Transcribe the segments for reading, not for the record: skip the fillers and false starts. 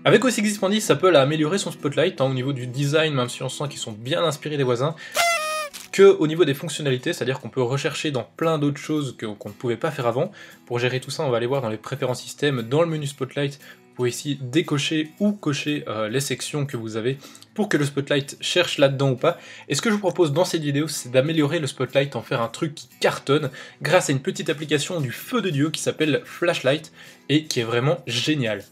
Avec OS X 10, Apple a amélioré son spotlight au niveau du design, même si on sent qu'ils sont bien inspirés des voisins, que au niveau des fonctionnalités, c'est-à-dire qu'on peut rechercher dans plein d'autres choses qu'on ne pouvait pas faire avant. Pour gérer tout ça, on va aller voir dans les préférences système, dans le menu Spotlight, vous pouvez ici décocher ou cocher les sections que vous avez pour que le Spotlight cherche là-dedans ou pas. Et ce que je vous propose dans cette vidéo, c'est d'améliorer le Spotlight, en faire un truc qui cartonne, grâce à une petite application du feu de Dieu qui s'appelle Flashlight, et qui est vraiment géniale.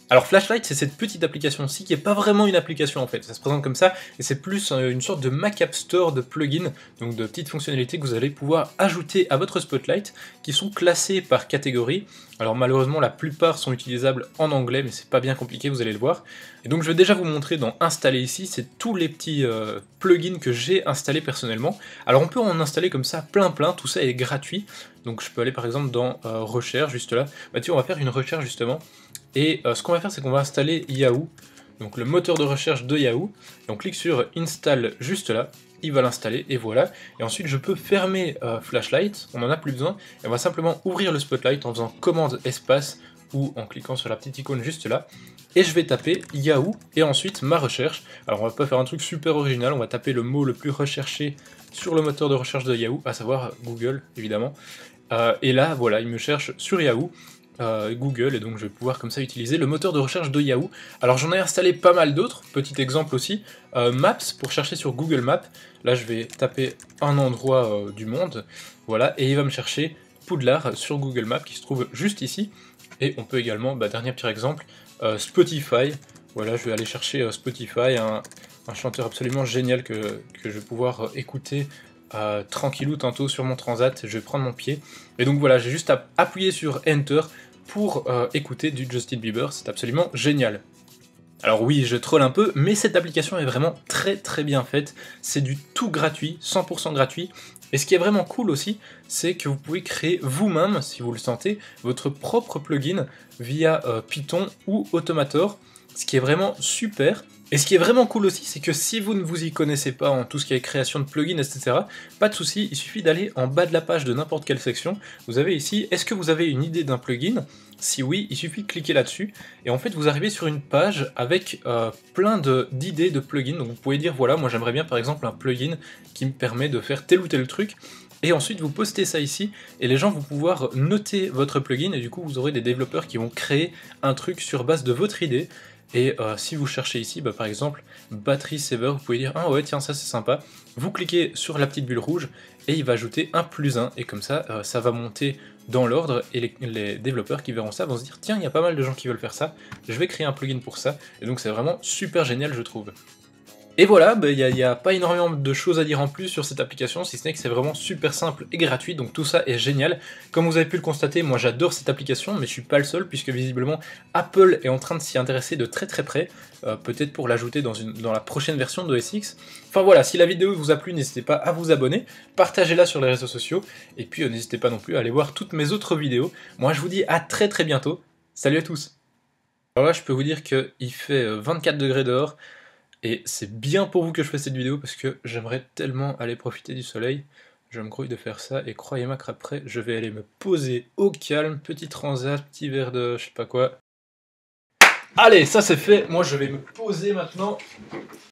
Alors Flashlight, c'est cette petite application-ci qui n'est pas vraiment une application en fait, ça se présente comme ça, et c'est plus une sorte de Mac App Store de plugins, donc de petites fonctionnalités que vous allez pouvoir ajouter à votre Spotlight, qui sont classées par catégorie. Alors malheureusement la plupart sont utilisables en anglais, mais c'est pas bien compliqué, vous allez le voir. Et donc je vais déjà vous montrer dans installer ici, c'est tous les petits plugins que j'ai installés personnellement. Alors on peut en installer comme ça plein, tout ça est gratuit, donc je peux aller par exemple dans recherche, juste là. Bah tiens, on va faire une recherche justement. Et ce qu'on va faire, c'est qu'on va installer Yahoo, donc le moteur de recherche de Yahoo. Et on clique sur Install juste là, il va l'installer, et voilà. Et ensuite, je peux fermer Flashlight, on n'en a plus besoin, et on va simplement ouvrir le Spotlight en faisant commande espace, ou en cliquant sur la petite icône juste là, et je vais taper Yahoo, et ensuite ma recherche. Alors on va pas faire un truc super original, on va taper le mot le plus recherché sur le moteur de recherche de Yahoo, à savoir Google, évidemment. Et là, voilà, il me cherche sur Yahoo, Google, et donc je vais pouvoir comme ça utiliser le moteur de recherche de Yahoo. Alors j'en ai installé pas mal d'autres, petit exemple aussi, Maps pour chercher sur Google Maps. Là je vais taper un endroit du monde, voilà, et il va me chercher Poudlard sur Google Maps qui se trouve juste ici. Et on peut également, dernier petit exemple, Spotify. Voilà, je vais aller chercher Spotify, un chanteur absolument génial que je vais pouvoir écouter tranquillou tantôt sur mon transat, je vais prendre mon pied. Et donc voilà, j'ai juste à appuyer sur Enter pour écouter du Justin Bieber, c'est absolument génial. Alors oui, je troll un peu, mais cette application est vraiment très bien faite, c'est du tout gratuit, 100% gratuit, et ce qui est vraiment cool aussi, c'est que vous pouvez créer vous-même, si vous le sentez, votre propre plugin via Python ou Automator, ce qui est vraiment super. Et ce qui est vraiment cool aussi, c'est que si vous ne vous y connaissez pas en tout ce qui est création de plugins, etc., pas de souci, il suffit d'aller en bas de la page de n'importe quelle section. Vous avez ici, est-ce que vous avez une idée d'un plugin? Si oui, il suffit de cliquer là-dessus, et en fait vous arrivez sur une page avec plein d'idées de plugins. Donc vous pouvez dire, voilà, moi j'aimerais bien par exemple un plugin qui me permet de faire tel ou tel truc, et ensuite vous postez ça ici, et les gens vont pouvoir noter votre plugin, et du coup vous aurez des développeurs qui vont créer un truc sur base de votre idée. Et si vous cherchez ici, par exemple, Battery Saver, vous pouvez dire « Ah ouais, tiens, ça c'est sympa ». Vous cliquez sur la petite bulle rouge, et il va ajouter un +1, et comme ça, ça va monter dans l'ordre, et les développeurs qui verront ça vont se dire « Tiens, il y a pas mal de gens qui veulent faire ça, je vais créer un plugin pour ça ». Et donc c'est vraiment super génial, je trouve. Et voilà, il n'y a pas énormément de choses à dire en plus sur cette application, si ce n'est que c'est vraiment super simple et gratuit, donc tout ça est génial. Comme vous avez pu le constater, moi j'adore cette application, mais je suis pas le seul, puisque visiblement Apple est en train de s'y intéresser de très près, peut-être pour l'ajouter dans la prochaine version de OS X. Enfin voilà, si la vidéo vous a plu, n'hésitez pas à vous abonner, partagez-la sur les réseaux sociaux, et puis n'hésitez pas non plus à aller voir toutes mes autres vidéos. Moi je vous dis à très bientôt, salut à tous. Alors là je peux vous dire qu'il fait 24 degrés dehors, et c'est bien pour vous que je fais cette vidéo parce que j'aimerais tellement aller profiter du soleil. Je me grouille de faire ça et croyez-moi qu'après je vais aller me poser au calme, petit transat, petit verre de je sais pas quoi. Allez, ça c'est fait, moi je vais me poser maintenant.